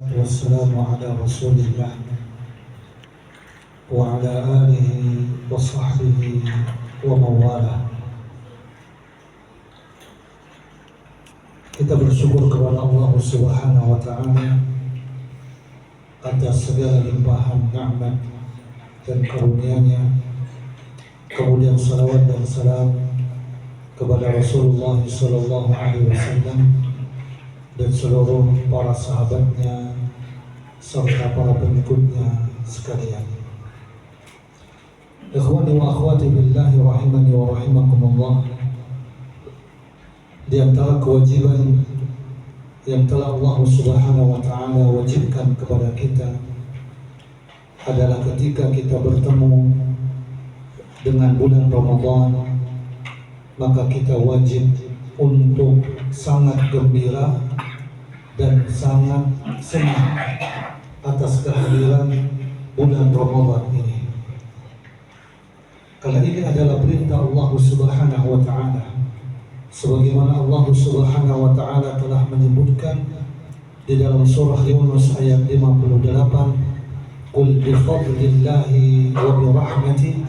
والسلام على رسول الله وعلى آله وصحبه ومن والاه. Kita bersyukur kepada Allah Subhanahu wa taala atas segala limpahan nikmat dan karunia-Nya. Kemudian salawat dan salam kepada Rasulullah sallallahu alaihi wasallam dan seluruh para sahabatnya serta para pengikutnya sekalian. Ikhwani wa akhwati billahi rahimani wa rahimakumullah. Di antara kewajiban yang telah Allah Subhanahu wa taala wajibkan kepada kita adalah ketika kita bertemu dengan bulan Ramadan, maka kita wajib untuk sangat gembira dan sangat senang atas kehadiran bulan Ramadan ini. Karena ini adalah perintah Allah Subhanahu wa taala. Sebagaimana Allah Subhanahu wa taala telah menyebutkan di dalam surah Yunus ayat 58, "Qul bi fadlillahi wa bi rahmatihi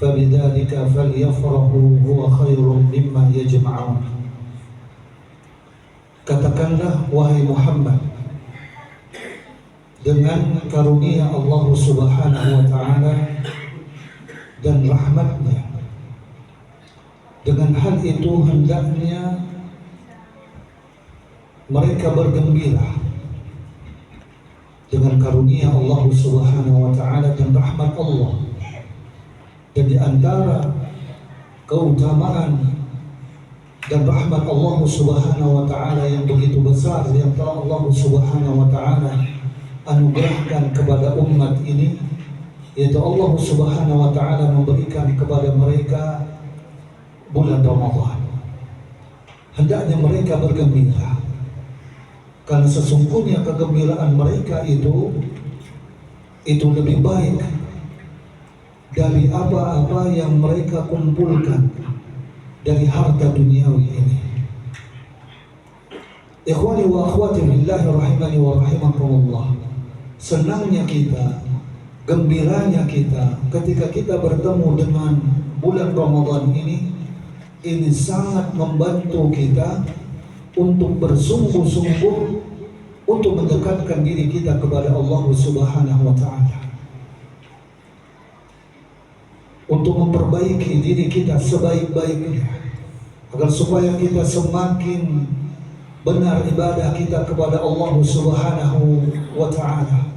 fabidzalika falyafrahu huwa khairum mimma yajma'un." Katakanlah wahai Muhammad, dengan karunia Allah Subhanahu wa taala dan rahmatnya, dengan hal itu hendaknya mereka bergembira dengan karunia Allah Subhanahu wa taala dan rahmat Allah. Dan di antara keutamaan dan rahmat Allah Subhanahu wa taala yang begitu besar yang telah Allah Subhanahu wa taala anugerahkan kepada umat ini, yaitu Allah Subhanahu wa taala memberikan kepada mereka bulan Ramadan. Hendaknya mereka bergembira, karena sesungguhnya kegembiraan mereka itu lebih baik dari apa-apa yang mereka kumpulkan dari harta duniawi ini. Ikhwani wa akhwati billahi rahimani wa rahimakumullah. Senangnya kita, gembiranya kita ketika kita bertemu dengan bulan Ramadan ini sangat membantu kita untuk bersungguh-sungguh untuk mendekatkan diri kita kepada Allah Subhanahu wa taala, untuk memperbaiki diri kita sebaik-baiknya, agar supaya kita semakin benar ibadah kita kepada Allah Subhanahu wa taala.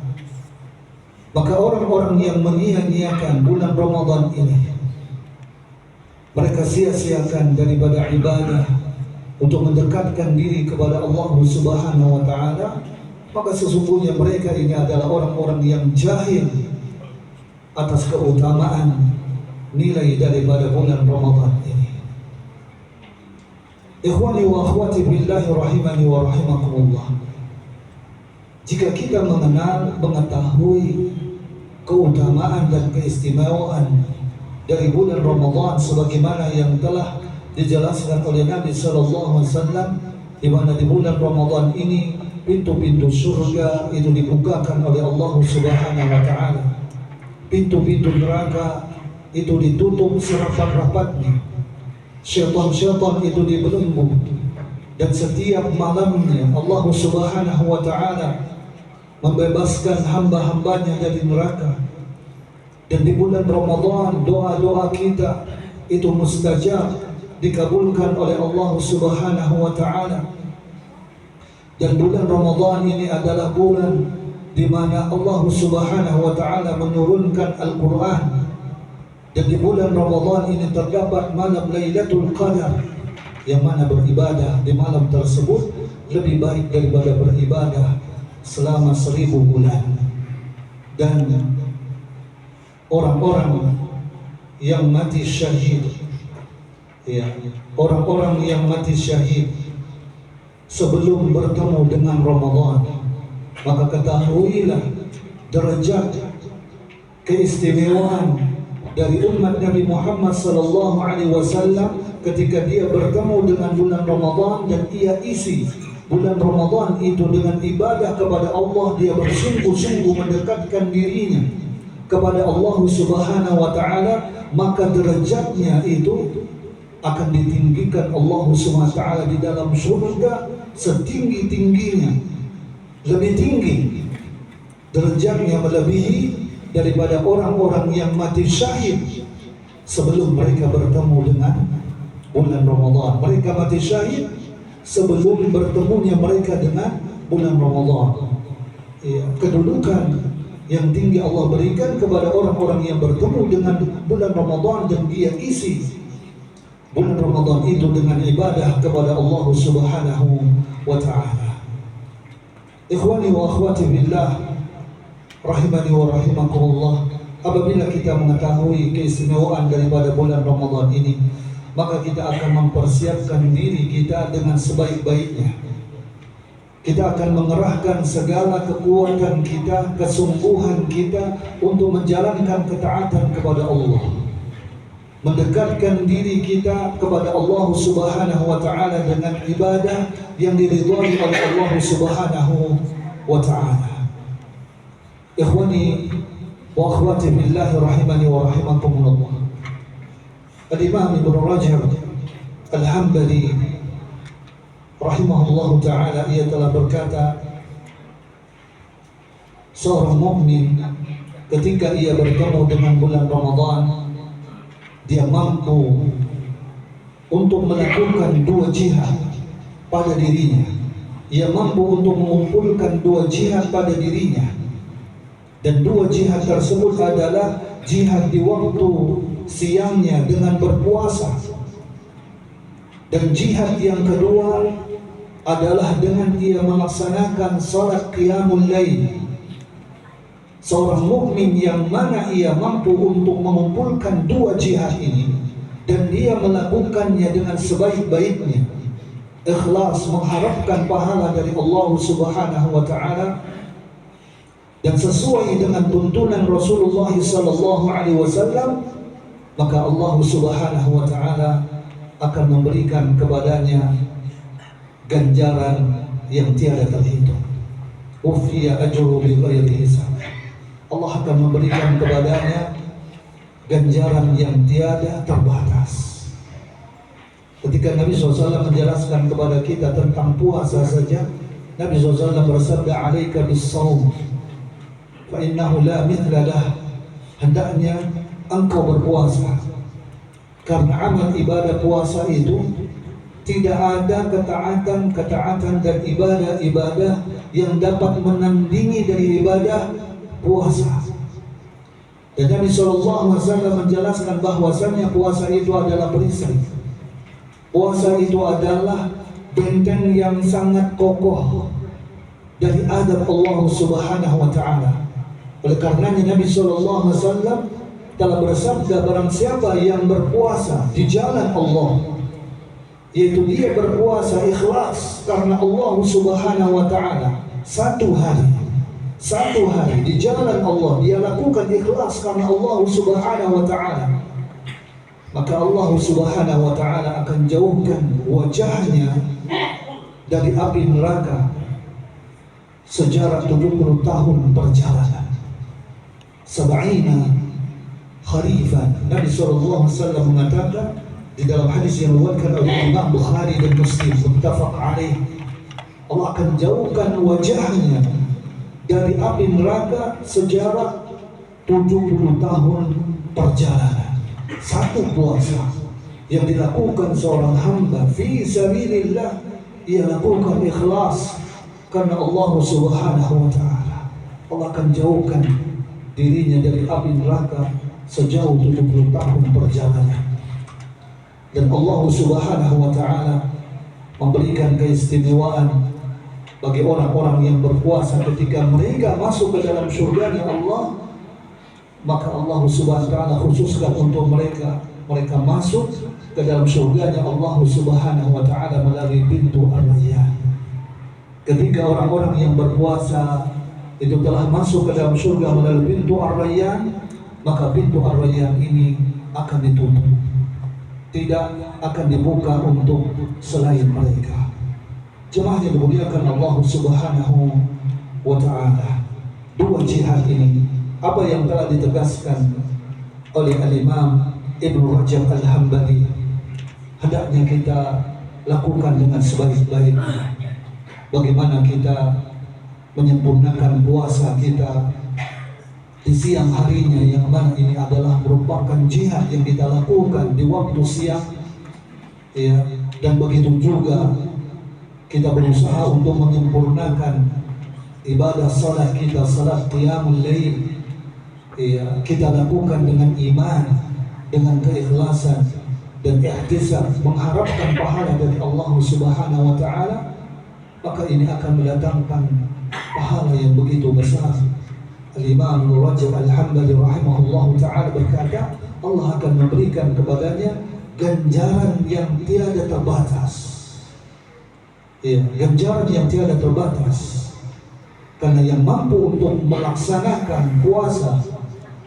Maka orang-orang yang menyia-nyiakan bulan Ramadan ini, mereka sia-siakan daripada ibadah untuk mendekatkan diri kepada Allah Subhanahu wa taala, maka sesungguhnya mereka ini adalah orang-orang yang jahil atas keutamaan nilai daripada bulan Ramadan ini. Ikhwani wa akhwati billahi rahimani wa rahimakumullah. Jika kita mengetahui keutamaan dan keistimewaan dari bulan Ramadan sebagaimana yang telah dijelaskan oleh Nabi sallallahu alaihi wasallam, di mana di bulan Ramadan ini pintu-pintu surga itu dibukakan oleh Allah Subhanahu wa taala. Pintu-pintu neraka itu ditutup serapat-rapatnya. Syaitan-syaitan itu dibelenggu. Dan setiap malamnya Allah Subhanahu wa taala membebaskan hamba-hambanya dari neraka. Dan di bulan Ramadan doa-doa kita itu mustajab, dikabulkan oleh Allah Subhanahu wa taala. Dan bulan Ramadan ini adalah bulan di mana Allah Subhanahu wa taala menurunkan Al-Qur'an. Dan di bulan Ramadan ini terdapat malam Lailatul Qadar, yang mana beribadah di malam tersebut lebih baik daripada beribadah selama 1000 bulan. Dan orang-orang yang mati syahid, orang-orang yang mati syahid sebelum bertemu dengan Ramadan, maka ketahuilah derajat keistimewaan dari umat Nabi Muhammad sallallahu alaihi wasallam ketika dia bertemu dengan bulan Ramadan dan ia isi bulan Ramadan itu dengan ibadah kepada Allah, dia bersungguh-sungguh mendekatkan dirinya kepada Allah Subhanahu wa Ta'ala, maka derajatnya itu akan ditinggikan Allah Subhanahu wa Ta'ala di dalam surga setinggi-tingginya, lebih tinggi derajatnya, melebihi daripada orang-orang yang mati syahid sebelum mereka bertemu dengan bulan Ramadan. Mereka mati syahid sebelum bertemunya mereka dengan bulan Ramadan. Ya, kedudukan yang tinggi Allah berikan kepada orang-orang yang bertemu dengan bulan Ramadan dan dia isi bulan Ramadan itu dengan ibadah kepada Allah Subhanahu wa Ta'ala. Ikhwani wa akhwati billah, rahimani wa rahimakumullah, apabila kita mengetahui keistimewaan daripada bulan Ramadan ini, maka kita akan mempersiapkan diri kita dengan sebaik-baiknya. Kita akan mengerahkan segala kekuatan kita, kesungguhan kita untuk menjalankan ketaatan kepada Allah, mendekatkan diri kita kepada Allah Subhanahu wa Ta'ala dengan ibadah yang diridhai oleh Allah Subhanahu wa Ta'ala. Ikhwani wa akhwati billahi, rahimani wa rahimakumullah. Al-Imam Ibn Rajab Al-Hambali rahimahullah ta'ala, ia telah berkata, seorang mukmin ketika ia bertemu dengan bulan Ramadan, dia mampu untuk melakukan dua jihad pada dirinya. Ia mampu untuk mengumpulkan dua jihad pada dirinya, dan dua jihad tersebut adalah jihad di waktu siangnya dengan berpuasa, dan jihad yang kedua adalah dengan ia melaksanakan salat qiyamul lail. Seorang mukmin yang mana ia mampu untuk mengumpulkan dua jihad ini dan dia melakukannya dengan sebaik-baiknya, ikhlas, mengharapkan pahala dari Allah Subhanahu wa Ta'ala, dan sesuai dengan tuntunan Rasulullah sallallahu alaihi wasallam, maka Allah Subhanahu wa Ta'ala akan memberikan kepadanya ganjaran yang tiada terhitung. Ufiya ajru bi ghairi hisab. Allah akan memberikan kepadanya ganjaran yang tiada terbatas. Ketika Nabi SAW menjelaskan kepada kita tentang puasa saja, Nabi SAW bersabda, "Alaika bis-shaum fa innahu la mithla lah." Hendaknya engkau berpuasa, karena amal ibadah puasa itu tidak ada ketaatan dan ibadah-ibadah yang dapat menandingi dari ibadah puasa. Dan Nabi SAW menjelaskan bahwasannya puasa itu adalah perisai. Puasa itu adalah benteng yang sangat kokoh dari adab Allah Subhanahu wa Ta'ala. Oleh karenanya Nabi SAW telah bersabda, barang siapa yang berpuasa di jalan Allah, yaitu dia berpuasa ikhlas karena Allah Subhanahu wa Ta'ala, satu hari di jalan Allah dia lakukan ikhlas karena Allah Subhanahu wa Ta'ala, maka Allah Subhanahu wa Ta'ala akan jauhkan wajahnya dari api neraka sejarah 70 tahun perjalanan, 70 kharifan. Nabi SAW mengatakan di dalam hadis yang diriwayatkan oleh Imam Bukhari dan Muslim, muttafaq alaih, Allah akan jauhkan wajahnya dari api neraka sejarah 70 tahun perjalanan. Satu puasa yang dilakukan seorang hamba fi sabilillah, ia lakukan ikhlas karena Allah Subhanahu wa Ta'ala. Allah akan jauhkan dirinya dari api neraka sejauh 70 tahun perjalanan. Dan Allah Subhanahu wa Ta'ala memberikan keistimewaan bagi orang-orang yang berpuasa ketika mereka masuk ke dalam surga Allah, maka Allah Subhanahu wa Ta'ala khususkan untuk mereka masuk ke dalam surganya Allah Subhanahu wa Ta'ala melalui pintu Ar-Rayyan. Ketika orang-orang yang berpuasa itu telah masuk ke dalam surga melalui pintu Ar-Rayyan, maka pintu Ar-Rayyan ini akan ditutup, tidak akan dibuka untuk selain mereka. Jemaah yang dimuliakan Allah Subhanahu wa Ta'ala, dua jihad ini apa yang telah ditegaskan oleh Al-Imam Ibnu Rajab Al-Hambali hendaknya kita lakukan dengan sebaik-baiknya. Bagaimana kita menyempurnakan puasa kita di siang harinya, yang mana ini adalah merupakan jihad yang kita lakukan di waktu siang, ya. Dan begitu juga kita berusaha untuk menyempurnakan ibadah salat kita, salat qiyamul lail, ya. Kita lakukan dengan iman, dengan keikhlasan dan ihtisab, mengharapkan pahala dari Allah Subhanahu wa Ta'ala, maka ini akan mendatangkan pahala yang begitu besar. Al-Imam Rajab Al-Hambali rahimahullah ta'ala berkata, Allah akan memberikan kepadanya ganjaran yang tiada terbatas, ya, ganjaran yang tiada terbatas. Karena yang mampu untuk melaksanakan puasa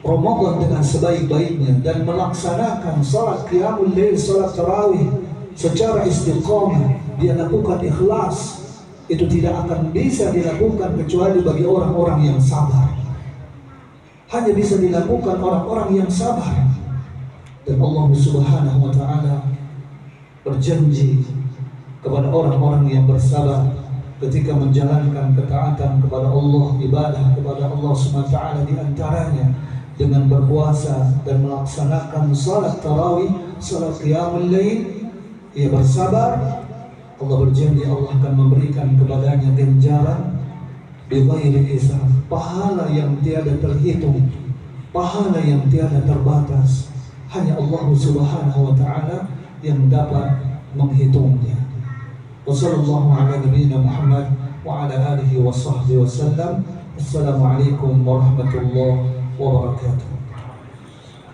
Ramadan dengan sebaik-baiknya dan melaksanakan salat qiyamul lail, salat tarawih secara istiqamah, dia lakukan ikhlas, itu tidak akan bisa dilakukan kecuali bagi orang-orang yang sabar. Hanya bisa dilakukan orang-orang yang sabar. Dan Allah Subhanahu wa Ta'ala berjanji kepada orang-orang yang bersabar ketika menjalankan ketaatan kepada Allah, ibadah kepada Allah Subhanahu wa Ta'ala, di antaranya dengan berpuasa dan melaksanakan salat tarawih, salat qiyamul lail, ia bersabar. Allah berjanji Allah akan memberikan kepadanya ganjaran bighairi hisab, pahala yang tiada terhitung, pahala yang tiada terbatas. Hanya Allah Subhanahu wa Ta'ala yang dapat menghitungnya. Wassallallahu ala nabiyyina Muhammad wa ala alihi wa sahbihi wasallam. Assalamualaikum warahmatullahi wabarakatuh.